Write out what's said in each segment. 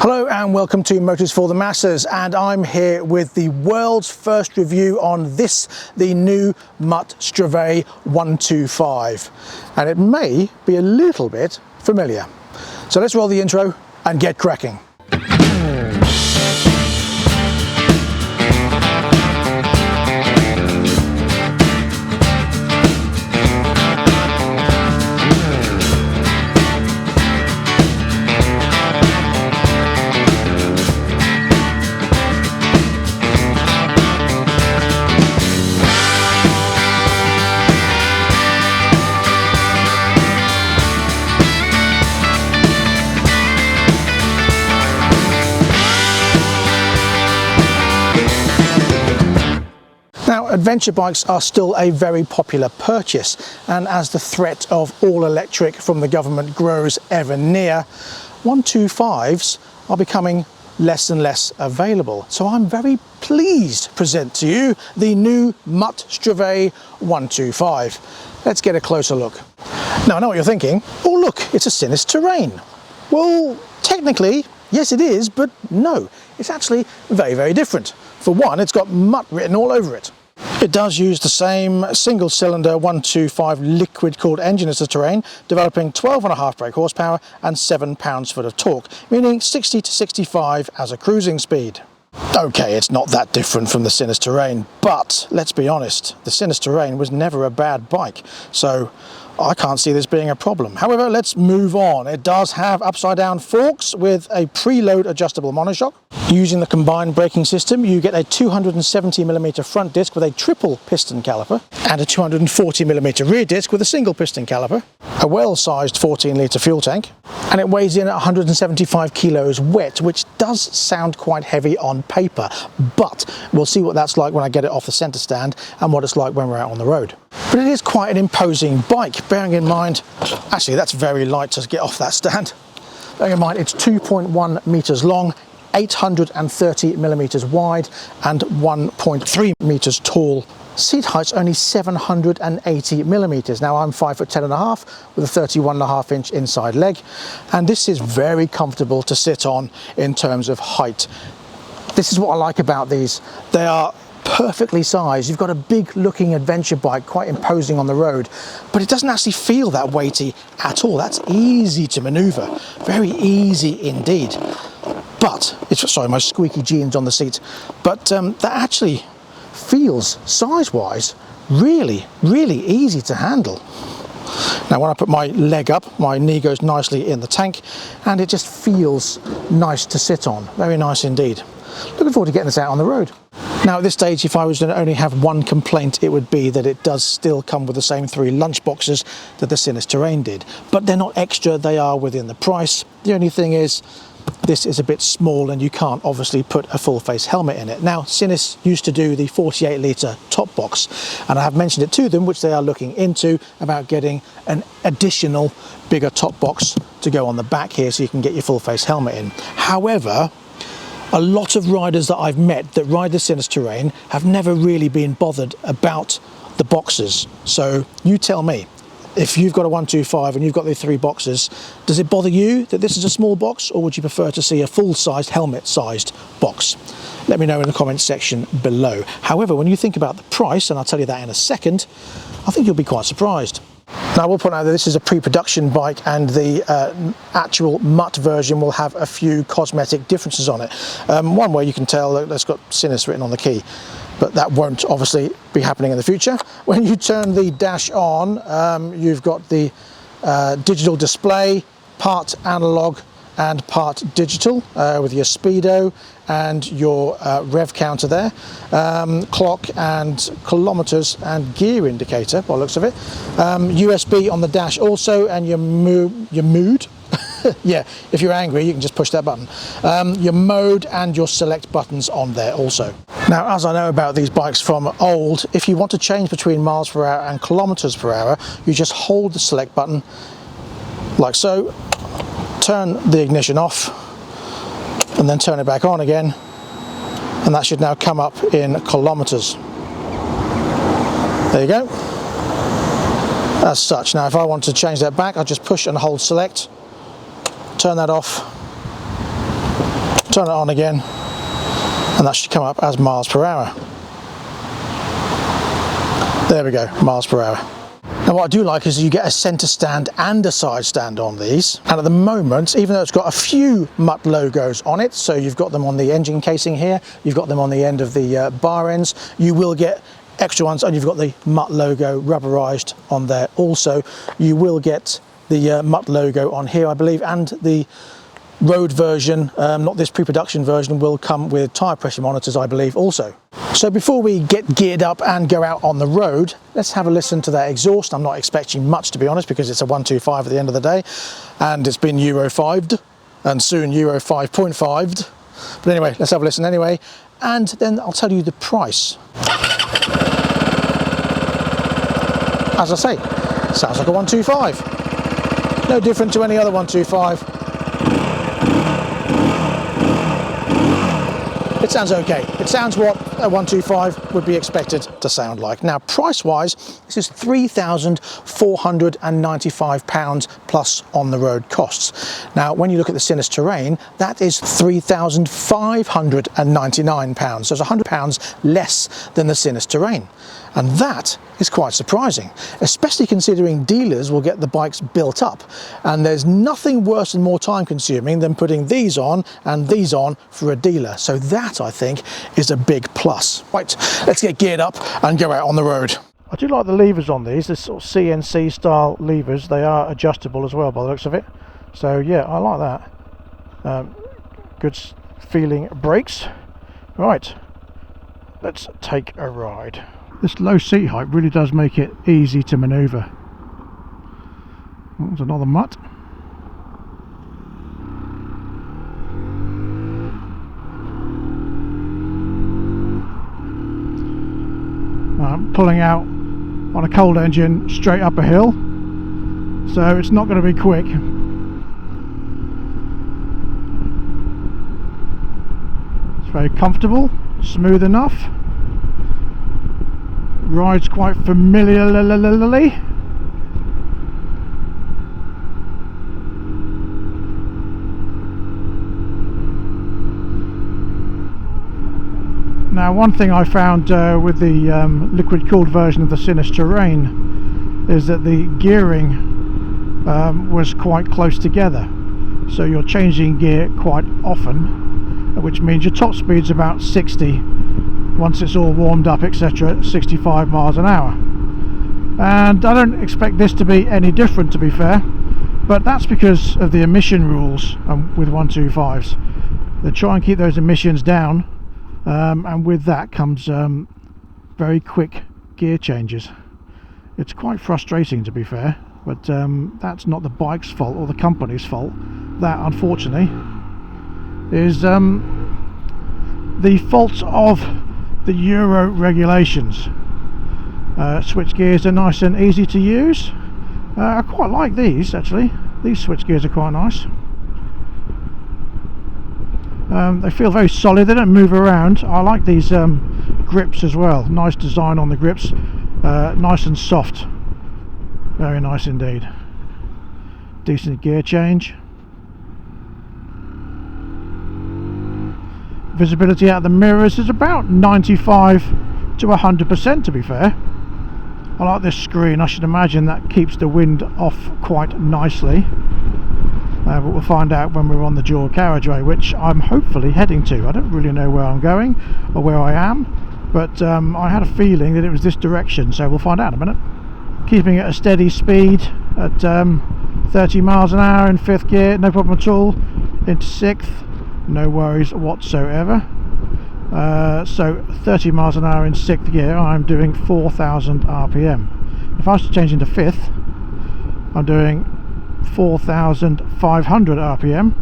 Hello and welcome to Motors for the Masses, and I'm here with the world's first review on this, the new Mutt Stravaig 125, and it may be a little bit familiar. So let's roll the intro and get cracking. Now, adventure bikes are still a very popular purchase, and as the threat of all electric from the government grows ever near, 125s are becoming less and less available. So I'm very pleased to present to you the new Mutt Stravaig 125. Let's get a closer look. Now, I know what you're thinking. Oh look, it's a Sinus terrain. Well, technically, yes it is, but no, it's actually very, very different. For one, it's got Mutt written all over it. It does use the same single-cylinder 125 liquid-cooled engine as the terrain, developing 12.5 brake horsepower and 7 pounds-foot of torque, meaning 60 to 65 as a cruising speed. Okay, it's not that different from the Sinus terrain, but let's be honest, the Sinus terrain was never a bad bike, so I can't see this being a problem. However, let's move on. It does have upside-down forks with a preload adjustable monoshock. Using the combined braking system, you get a 270mm front disc with a triple piston caliper and a 240mm rear disc with a single piston caliper, a well-sized 14-litre fuel tank, and it weighs in at 175 kilos wet, which does sound quite heavy on paper, but we'll see what that's like when I get it off the centre stand and what it's like when we're out on the road. But it is quite an imposing bike, bearing in mind, actually that's very light to get off that stand. Bearing in mind it's 2.1 metres long, 830mm wide and 1.3 metres tall. Seat height's only 780mm. Now I'm 5'10.5" with a 31.5 inch inside leg, and this is very comfortable to sit on in terms of height. This is what I like about these. They are perfectly sized. You've got a big looking adventure bike, quite imposing on the road, but it doesn't actually feel that weighty at all. That's easy to maneuver, very easy indeed. But it's, sorry, my squeaky jeans on the seat, but that actually feels size-wise really, really easy to handle. Now when I put my leg up, my knee goes nicely in the tank and it just feels nice to sit on. Very nice indeed. Looking forward to getting this out on the road. Now at this stage, if I was to only have one complaint, it would be that it does still come with the same 3 lunch boxes that the Sinus terrain did. But they're not extra, they are within the price. The only thing is, this is a bit small and you can't obviously put a full face helmet in it. Now Sinus used to do the 48-litre top box, and I have mentioned it to them, which they are looking into, about getting an additional bigger top box to go on the back here so you can get your full face helmet in. However, a lot of riders that I've met that ride the Sinus terrain have never really been bothered about the boxes. So you tell me, if you've got a 125 and you've got the 3 boxes, does it bother you that this is a small box, or would you prefer to see a full-sized helmet-sized box? Let me know in the comments section below. However, when you think about the price, and I'll tell you that in a second, I think you'll be quite surprised. Now I will point out that this is a pre-production bike, and the actual Mutt version will have a few cosmetic differences on it. One way you can tell that it's got Sinus written on the key, but that won't obviously be happening in the future. When you turn the dash on, you've got the digital display, part analog and part digital, with your speedo and your rev counter there, clock and kilometers and gear indicator by the looks of it, USB on the dash also, and your mood. Yeah, if you're angry you can just push that button. Your mode and your select buttons on there also. Now, as I know about these bikes from old, if you want to change between miles per hour and kilometers per hour, you just hold the select button like so, turn the ignition off and then turn it back on again, and that should now come up in kilometers. There you go, as such. Now if I want to change that back, I'll just push and hold select, turn that off, Turn it on again, and that should come up as miles per hour. There we go, miles per hour. Now what I do like is you get a centre stand and a side stand on these, and at the moment, even though it's got a few Mutt logos on it, so you've got them on the engine casing here, you've got them on the end of the bar ends, you will get extra ones, and you've got the Mutt logo rubberized on there also. You will get the Mutt logo on here, I believe, and the road version, not this pre-production version, will come with tyre pressure monitors, I believe, also. So before we get geared up and go out on the road, let's have a listen to that exhaust. I'm not expecting much, to be honest, because it's a 125 at the end of the day, and it's been Euro 5'd and soon Euro 5.5'd. But anyway, let's have a listen anyway, and then I'll tell you the price. As I say, sounds like a 125. No different to any other 125. It sounds okay. It sounds what a 125 would be expected to sound like. Now, price-wise, this is £3,495 plus on-the-road costs. Now, when you look at the Sinus Terrain, that is £3,599. So it's £100 less than the Sinus Terrain. And that is quite surprising, especially considering dealers will get the bikes built up. And there's nothing worse and more time consuming than putting these on and these on for a dealer. So that, I think, is a big plus. Right, let's get geared up and go out on the road. I do like the levers on these, this sort of CNC style levers. They are adjustable as well by the looks of it. So yeah, I like that. Good feeling brakes. Right, let's take a ride. This low seat height really does make it easy to manoeuvre. There's another Mutt. I'm pulling out on a cold engine straight up a hill, so it's not going to be quick. It's very comfortable, smooth enough. Rides quite familiarly. Now, one thing I found with the liquid cooled version of the Sinus Terrain is that the gearing was quite close together, so you're changing gear quite often, which means your top speed's about 60. Once it's all warmed up, etc., 65 miles an hour. And I don't expect this to be any different, to be fair, but that's because of the emission rules with 125s. They try and keep those emissions down, and with that comes very quick gear changes. It's quite frustrating, to be fair, but that's not the bike's fault or the company's fault. That, unfortunately, is the fault of the Euro regulations. Switch gears are nice and easy to use. I quite like these, actually. These switch gears are quite nice. They feel very solid, they don't move around. I like these grips as well. Nice design on the grips, nice and soft. Very nice indeed. Decent gear change. Visibility out the mirrors is about 95 to 100%, to be fair. I like this screen. I should imagine that keeps the wind off quite nicely, but we'll find out when we're on the dual carriageway, which I'm hopefully heading to. I don't really know where I'm going or where I am, but I had a feeling that it was this direction, so we'll find out in a minute. Keeping it at a steady speed at 30 miles an hour in 5th gear, no problem at all. Into 6th, no worries whatsoever. So 30 miles an hour in 6th gear, I'm doing 4,000 RPM. If I was to change into 5th, I'm doing 4,500 RPM.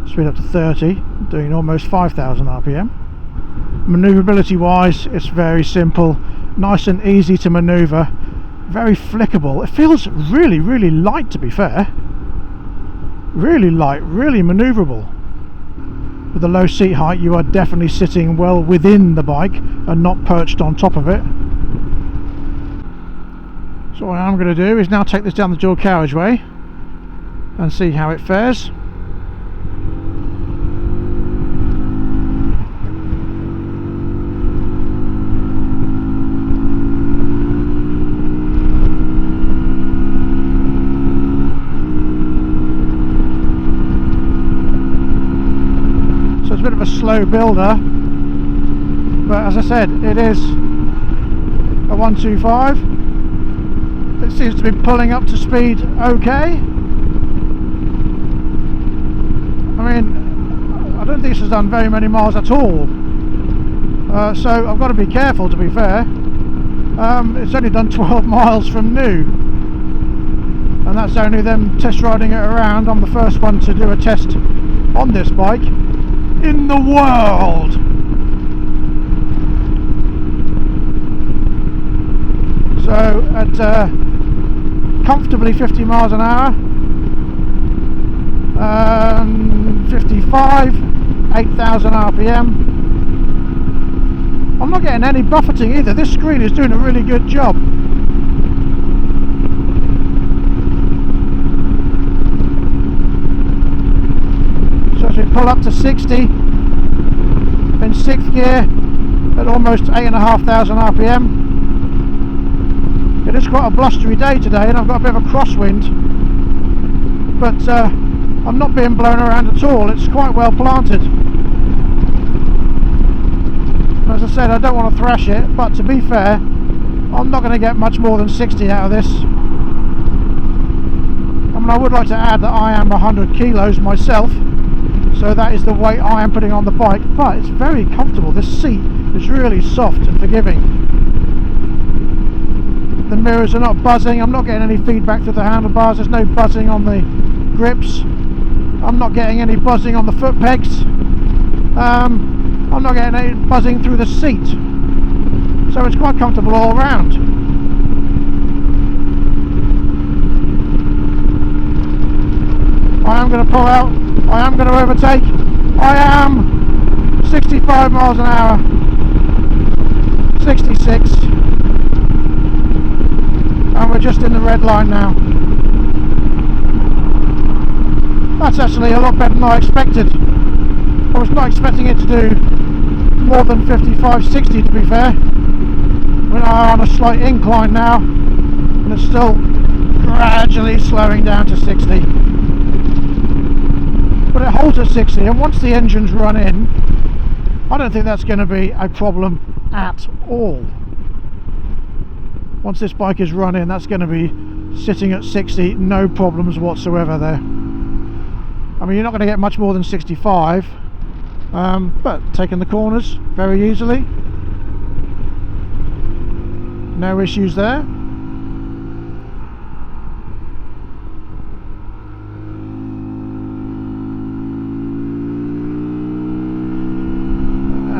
Speed up to 30, doing almost 5,000 RPM. Manoeuvrability wise, it's very simple, nice and easy to manoeuvre, very flickable. It feels really, really light, to be fair. Really light, really manoeuvrable. With the low seat height, you are definitely sitting well within the bike and not perched on top of it. So what I'm going to do is now take this down the dual carriageway and see how it fares. a bit of a slow builder, but as I said, it is a 125. It seems to be pulling up to speed okay. I mean, I don't think this has done very many miles at all, so I've got to be careful, to be fair. It's only done 12 miles from new, and that's only them test riding it around. I'm the first one to do a test on this bike in the world. So at comfortably 50 miles an hour, 55, 8,000 RPM. I'm not getting any buffeting either. This screen is doing a really good job. So as we pull up to 60 in 6th gear at almost 8,500 RPM. It is quite a blustery day today, and I've got a bit of a crosswind, but I'm not being blown around at all. It's quite well planted. As I said, I don't want to thrash it, but to be fair, I'm not going to get much more than 60 out of this. I mean, I would like to add that I am 100 kilos myself, so that is the weight I am putting on the bike, but it's very comfortable. This seat is really soft and forgiving. The mirrors are not buzzing. I'm not getting any feedback through the handlebars. There's no buzzing on the grips. I'm not getting any buzzing on the foot pegs. I'm not getting any buzzing through the seat. So it's quite comfortable all round. I am going to pull out. I am going to overtake. I am 65 miles an hour. 66. And we're just in the red line now. That's actually a lot better than I expected. I was not expecting it to do more than 55, 60 to be fair. We are on a slight incline now, and it's still gradually slowing down to 60. But it holds at 60, and once the engine's run in, I don't think that's going to be a problem at all. Once this bike is run in, that's going to be sitting at 60, no problems whatsoever there. I mean, you're not going to get much more than 65, but taking the corners very easily. No issues there.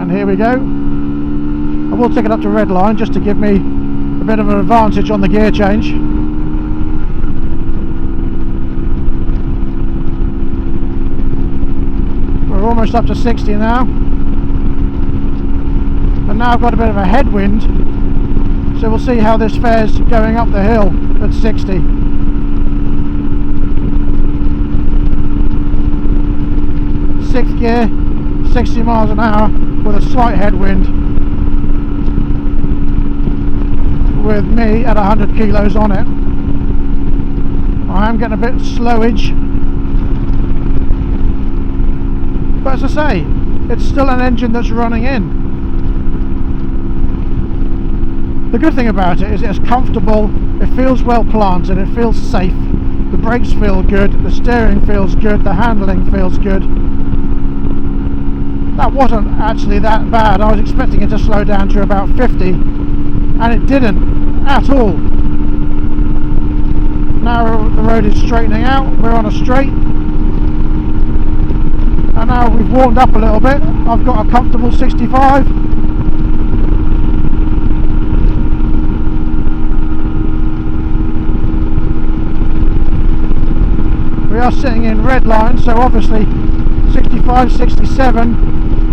And here we go. I will take it up to red line just to give me a bit of an advantage on the gear change. We're almost up to 60 now, and now I've got a bit of a headwind, so we'll see how this fares going up the hill at 60. Sixth gear, 60 miles an hour with a slight headwind, with me at 100 kilos on it. I am getting a bit slowage, but as I say, it's still an engine that's running in. The good thing about it is it's comfortable, it feels well planted, it feels safe, the brakes feel good, the steering feels good, the handling feels good. That wasn't actually that bad. I was expecting it to slow down to about 50, and it didn't at all. Now the road is straightening out, we're on a straight, and now we've warmed up a little bit. I've got a comfortable 65. We are sitting in red line, so obviously 65, 67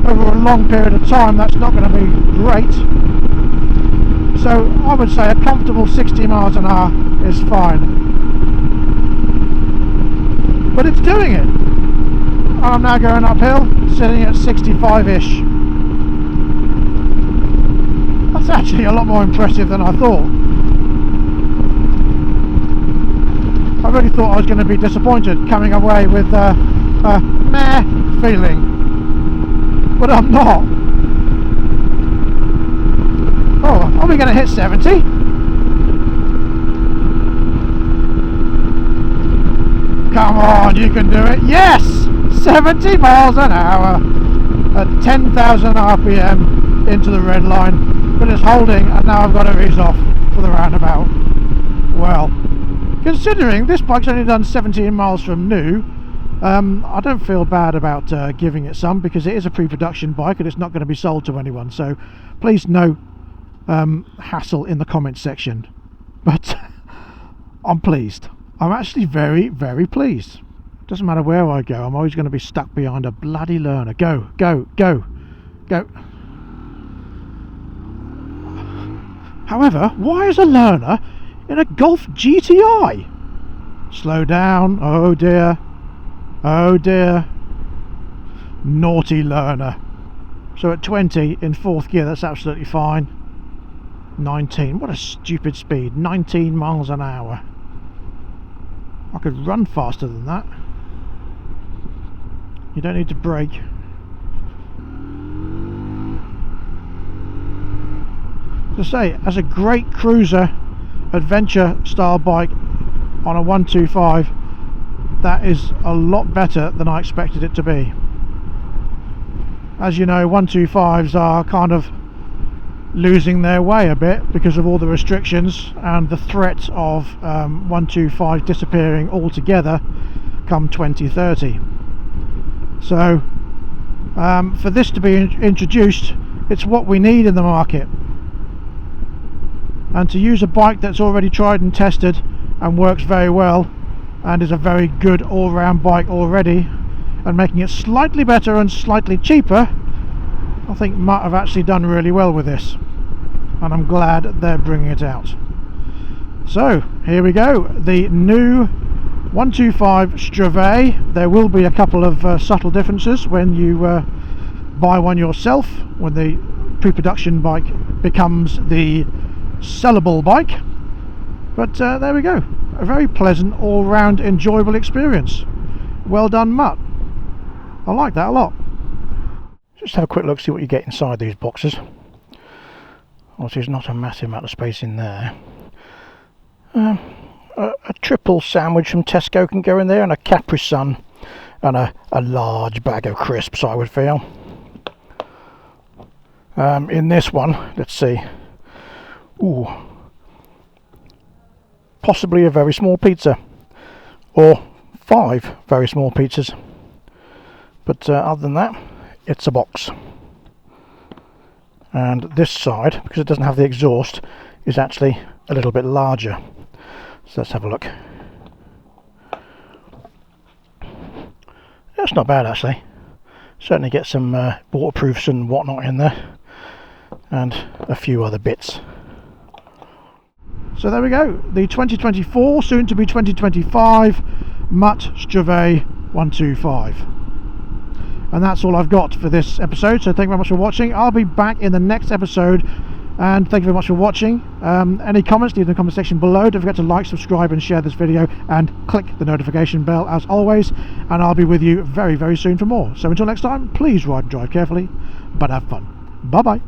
over a long period of time, that's not going to be great. So I would say a comfortable 60 miles an hour is fine. But it's doing it. I'm now going uphill, sitting at 65-ish. That's actually a lot more impressive than I thought. I really thought I was going to be disappointed coming away with a meh feeling. but I'm not. Oh, are we going to hit 70? Come on, you can do it. Yes! 70 miles an hour at 10,000 RPM into the red line, but it's holding, and now I've got to ease off for the roundabout. Well, considering this bike's only done 17 miles from new, I don't feel bad about giving it some, because it is a pre-production bike and it's not going to be sold to anyone, so please no hassle in the comments section. But I'm pleased. I'm actually very, very pleased. Doesn't matter where I go, I'm always going to be stuck behind a bloody learner. Go, go, go, go. However, why is a learner in a Golf GTI? Slow down. Oh dear. Oh dear. Naughty learner. So at 20 in 4th gear, that's absolutely fine. 19. What a stupid speed. 19 miles an hour. I could run faster than that. You don't need to brake. To say, as a great cruiser adventure style bike on a 125, that is a lot better than I expected it to be. As you know, 125s are kind of losing their way a bit because of all the restrictions and the threat of 125 disappearing altogether come 2030. So for this to be introduced, it's what we need in the market. And to use a bike that's already tried and tested and works very well and is a very good all-round bike already, and making it slightly better and slightly cheaper, I think Mutt have actually done really well with this, and I'm glad they're bringing it out. So here we go, the new 125 Stravaig. There will be a couple of subtle differences when you buy one yourself, when the pre-production bike becomes the sellable bike, but there we go, a very pleasant all-round enjoyable experience. Well done, Mutt. I like that a lot. Just have a quick look, see what you get inside these boxes. Obviously there's not a massive amount of space in there. A triple sandwich from Tesco can go in there, and a Capri Sun, and a large bag of crisps, I would feel. In this one, let's see. Ooh, possibly a very small pizza, or 5 very small pizzas, but other than that, it's a box. And this side, because it doesn't have the exhaust, is actually a little bit larger. So let's have a look. That's not bad actually. Certainly get some waterproofs and whatnot in there, and a few other bits. So there we go, the 2024, soon to be 2025 Mutt Stravaig 125. And that's all I've got for this episode, so thank you very much for watching. I'll be back in the next episode, and thank you very much for watching. Any comments, leave in the comment section below. Don't forget to like, subscribe and share this video, and click the notification bell as always, and I'll be with you very, very soon for more. So until next time, please ride and drive carefully, but have fun. Bye bye.